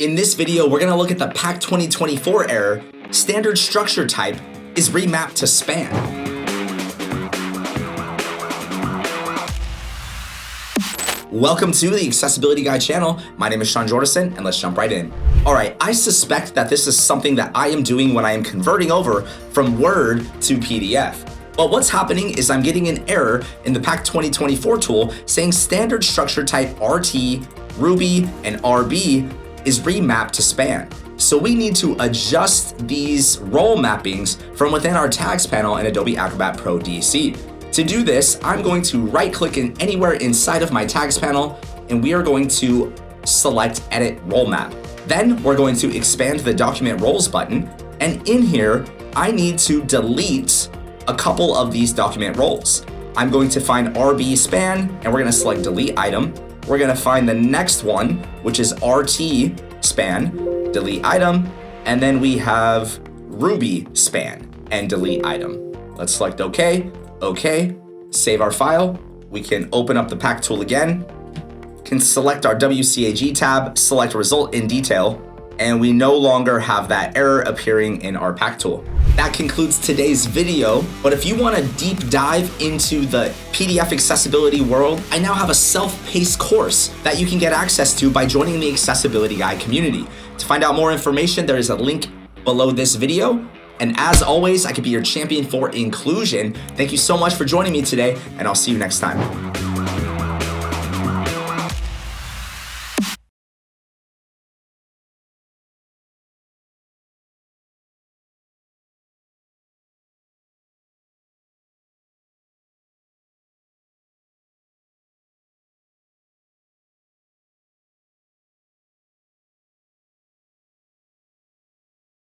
In this video, we're gonna look at the PAC 2024 error, standard structure type is remapped to span. Welcome to the Accessibility Guide channel. My name is Sean Jordison, and let's jump right in. All right, I suspect that this is something that I am doing when I am converting over from Word to PDF. But what's happening is I'm getting an error in the PAC 2024 tool saying standard structure type RT, Ruby, and RB is remapped to span. So we need to adjust these role mappings from within our tags panel in Adobe Acrobat Pro DC. To do this, I'm going to right click in anywhere inside of my tags panel, and we are going to select Edit Role Map. Then we're going to expand the Document Roles button, and in here, I need to delete a couple of these document roles. I'm going to find RB span, and we're gonna select Delete Item. We're gonna find the next one, which is RT span, delete item, and then we have Ruby span and delete item. Let's select OK, OK, save our file. We can open up the PAC tool again, can select our WCAG tab, select Result in Detail, and we no longer have that error appearing in our PAC tool. That concludes today's video, but if you want to deep dive into the PDF accessibility world, I now have a self-paced course that you can get access to by joining the Accessibility Guide community. To find out more information, there is a link below this video. And as always, I could be your champion for inclusion. Thank you so much for joining me today, and I'll see you next time.